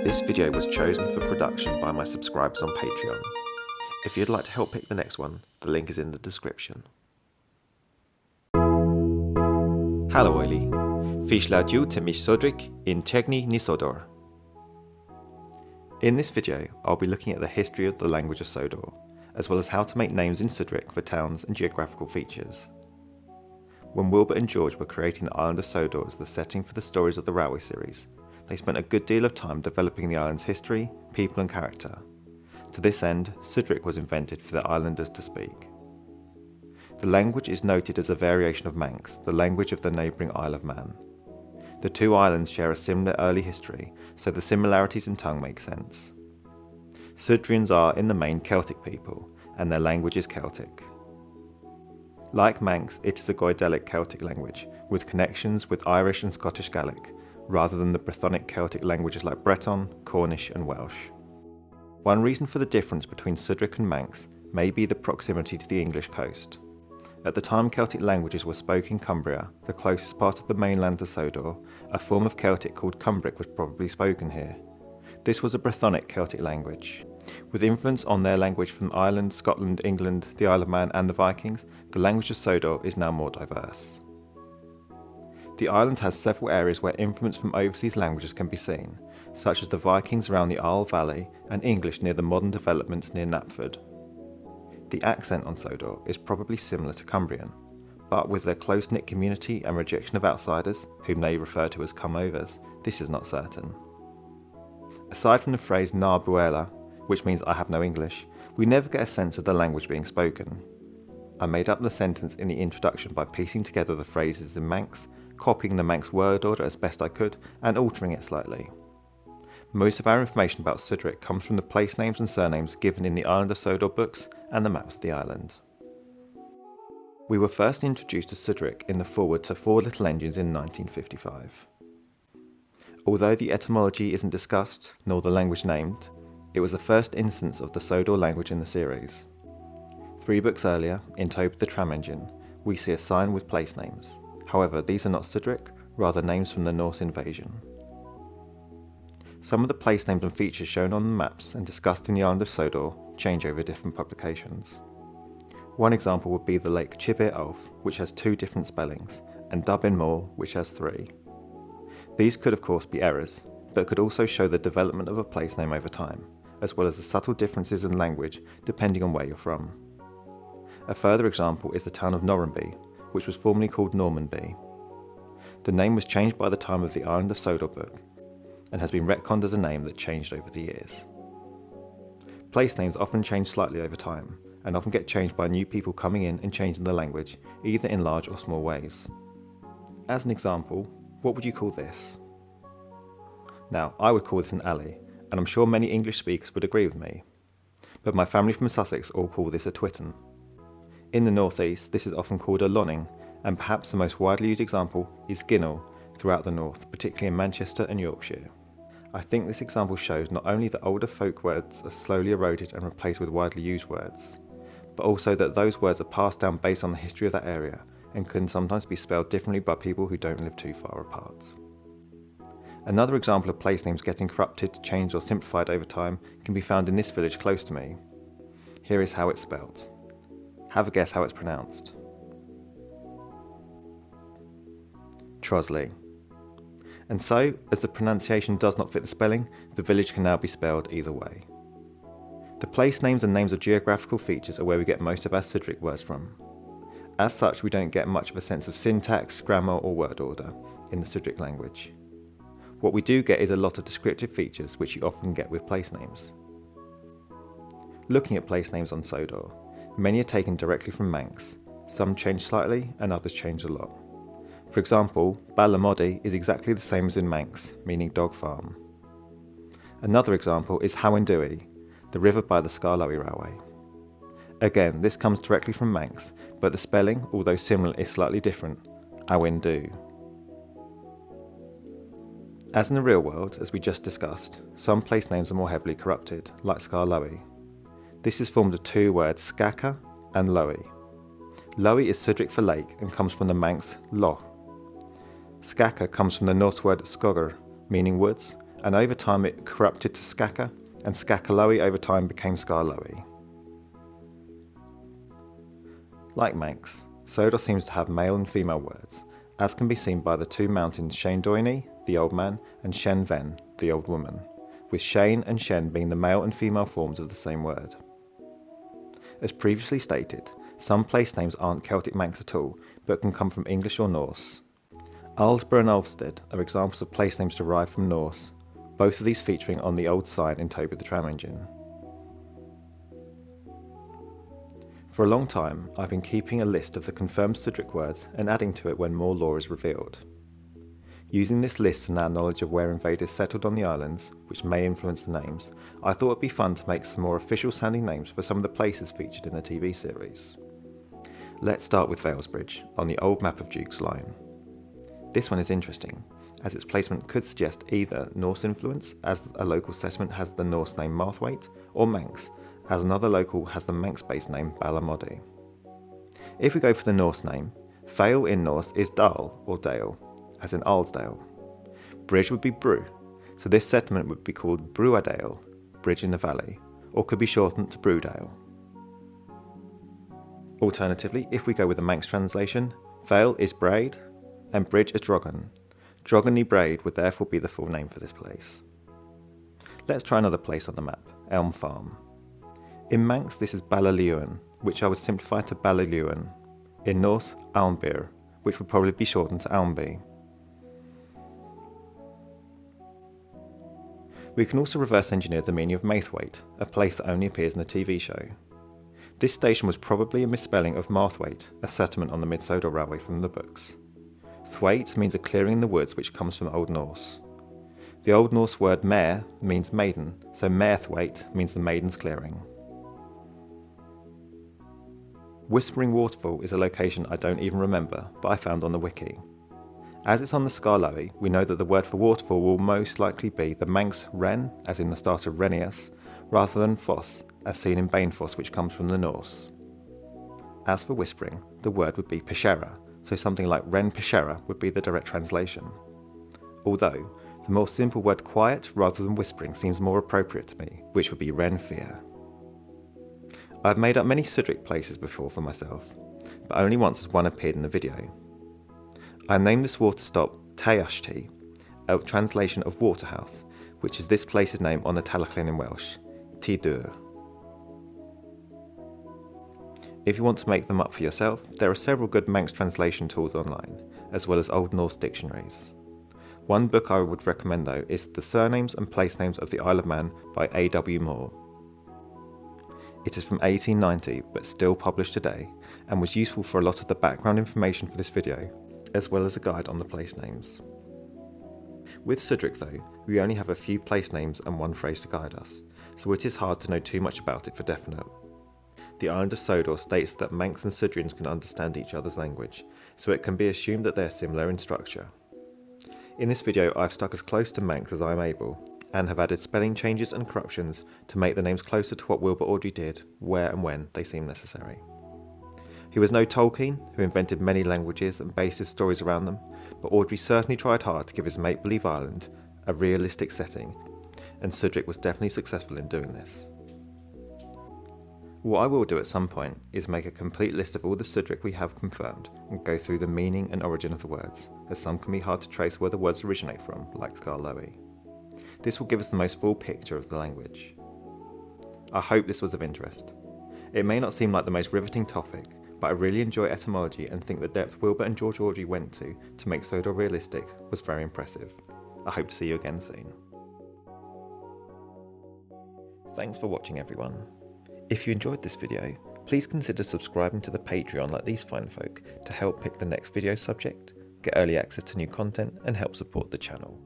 This video was chosen for production by my subscribers on Patreon. If you'd like to help pick the next one, the link is in the description. Hallo Oli, fish la dju te mich Sodric in Tegni ni Sodor. In this video, I'll be looking at the history of the language of Sodor, as well as how to make names in Sudric for towns and geographical features. When Wilbur and George were creating the island of Sodor as the setting for the stories of the Railway series, they spent a good deal of time developing the island's history, people and character. To this end, Sudric was invented for the islanders to speak. The language is noted as a variation of Manx, the language of the neighbouring Isle of Man. The two islands share a similar early history, so the similarities in tongue make sense. Sudrians are, in the main, Celtic people, and their language is Celtic. Like Manx, it is a Goidelic Celtic language, with connections with Irish and Scottish Gaelic, rather than the Brythonic Celtic languages like Breton, Cornish and Welsh. One reason for the difference between Sudric and Manx may be the proximity to the English coast. At the time Celtic languages were spoken in Cumbria, the closest part of the mainland to Sodor, a form of Celtic called Cumbric was probably spoken here. This was a Brythonic Celtic language. With influence on their language from Ireland, Scotland, England, the Isle of Man and the Vikings, the language of Sodor is now more diverse. The island has several areas where influence from overseas languages can be seen, such as the Vikings around the Isle Valley and English near the modern developments near Knapford. The accent on Sodor is probably similar to Cumbrian, but with their close-knit community and rejection of outsiders, whom they refer to as come-overs, this is not certain. Aside from the phrase na buela, which means I have no English, we never get a sense of the language being spoken. I made up the sentence in the introduction by piecing together the phrases in Manx, copying the Manx word order as best I could, and altering it slightly. Most of our information about Sudric comes from the place names and surnames given in the Island of Sodor books and the maps of the island. We were first introduced to Sudric in the foreword to Four Little Engines in 1955. Although the etymology isn't discussed, nor the language named, it was the first instance of the Sodor language in the series. 3 books earlier, in Toby the Tram Engine, we see a sign with place names. However, these are not Sudric, rather names from the Norse invasion. Some of the place names and features shown on the maps and discussed in the island of Sodor change over different publications. One example would be the lake Chibir Ulf, which has 2 different spellings, and Dublin Moor, which has 3. These could of course be errors, but could also show the development of a place name over time, as well as the subtle differences in language depending on where you're from. A further example is the town of Norranby, which was formerly called Normanby. The name was changed by the time of the Island of Sodor book, and has been retconned as a name that changed over the years. Place names often change slightly over time, and often get changed by new people coming in and changing the language, either in large or small ways. As an example, what would you call this? Now, I would call this an alley, and I'm sure many English speakers would agree with me, but my family from Sussex all call this a twitten. In the northeast, this is often called a lonning, and perhaps the most widely used example is ginnel throughout the north, particularly in Manchester and Yorkshire. I think this example shows not only that older folk words are slowly eroded and replaced with widely used words, but also that those words are passed down based on the history of that area and can sometimes be spelled differently by people who don't live too far apart. Another example of place names getting corrupted, changed or simplified over time can be found in this village close to me. Here is how it's spelled. Have a guess how it's pronounced. Trosley. And so, as the pronunciation does not fit the spelling, the village can now be spelled either way. The place names and names of geographical features are where we get most of our Sudric words from. As such, we don't get much of a sense of syntax, grammar or word order in the Sudric language. What we do get is a lot of descriptive features which you often get with place names. Looking at place names on Sodor, many are taken directly from Manx, some change slightly and others change a lot. For example, Ballamoddy is exactly the same as in Manx, meaning dog farm. Another example is Howendui, the river by the Scarlowy Railway. Again, this comes directly from Manx, but the spelling, although similar, is slightly different, Awendu. As in the real world, as we just discussed, some place names are more heavily corrupted, like Scarlowy. This is formed of 2 words, Skaka and Lowy. Lowy is Sudric for lake and comes from the Manx loch. Skaka comes from the Norse word skogr, meaning woods, and over time it corrupted to Skaka, and Skakaloe over time became Skarloe. Like Manx, Sodor seems to have male and female words, as can be seen by the two mountains Shanedoini, the old man, and Shen Ven, the old woman, with Shane and Shen being the male and female forms of the same word. As previously stated, some place names aren't Celtic Manx at all, but can come from English or Norse. Aldsborough and Ulfstead are examples of place names derived from Norse, both of these featuring on the old sign in Toby the Tram Engine. For a long time, I've been keeping a list of the confirmed Sudric words and adding to it when more lore is revealed. Using this list and our knowledge of where invaders settled on the islands, which may influence the names, I thought it'd be fun to make some more official sounding names for some of the places featured in the TV series. Let's start with Valesbridge, on the old map of Duke's Line. This one is interesting, as its placement could suggest either Norse influence, as a local settlement has the Norse name Marthwaite, or Manx, as another local has the Manx-based name Balamodi. If we go for the Norse name, Vale in Norse is Dal or Dale, as in Arlesdale. Bridge would be Brew, so this settlement would be called Bruadale, Bridge in the Valley, or could be shortened to Brewdale. Alternatively, if we go with the Manx translation, Vale is Braid, and Bridge is Drogon. Drogon Braid would therefore be the full name for this place. Let's try another place on the map, Elm Farm. In Manx this is Balaliuan, which I would simplify to Balaliuan. In Norse, Almbyr, which would probably be shortened to Almby. We can also reverse engineer the meaning of Maithwaite, a place that only appears in the TV show. This station was probably a misspelling of Marthwaite, a settlement on the Mid-Sodor Railway from the books. Thwaite means a clearing in the woods, which comes from Old Norse. The Old Norse word mare means maiden, so Maithwaite means the maiden's clearing. Whispering Waterfall is a location I don't even remember, but I found on the wiki. As it's on the Skarloe, we know that the word for waterfall will most likely be the Manx Ren, as in the start of Renius, rather than Foss, as seen in Banefoss, which comes from the Norse. As for whispering, the word would be Peshera, so something like Ren Peshera would be the direct translation. Although, the more simple word quiet rather than whispering seems more appropriate to me, which would be Ren Fear. I've made up many Sudric places before for myself, but only once has one appeared in the video. I named this water stop Teashti, a translation of Waterhouse, which is this place's name on the Talaclin in Welsh, Tydur. If you want to make them up for yourself, there are several good Manx translation tools online, as well as Old Norse dictionaries. One book I would recommend though is The Surnames and Place Names of the Isle of Man by A.W. Moore. It is from 1890 but still published today, and was useful for a lot of the background information for this video, as well as a guide on the place names. With Sudric though, we only have a few place names and one phrase to guide us, so it is hard to know too much about it for definite. The island of Sodor states that Manx and Sudrians can understand each other's language, so it can be assumed that they are similar in structure. In this video I've stuck as close to Manx as I am able, and have added spelling changes and corruptions to make the names closer to what Wilbur Awdry did, where and when they seem necessary. He was no Tolkien, who invented many languages and based his stories around them, but Awdry certainly tried hard to give his make-believe island a realistic setting, and Sudric was definitely successful in doing this. What I will do at some point is make a complete list of all the Sudric we have confirmed and go through the meaning and origin of the words, as some can be hard to trace where the words originate from, like Skarloe. This will give us the most full picture of the language. I hope this was of interest. It may not seem like the most riveting topic, but I really enjoy etymology and think the depth Wilbur and George Awdry went to make Sodor realistic was very impressive. I hope to see you again soon. Thanks for watching everyone. If you enjoyed this video, please consider subscribing to the Patreon like these fine folk to help pick the next video subject, get early access to new content and help support the channel.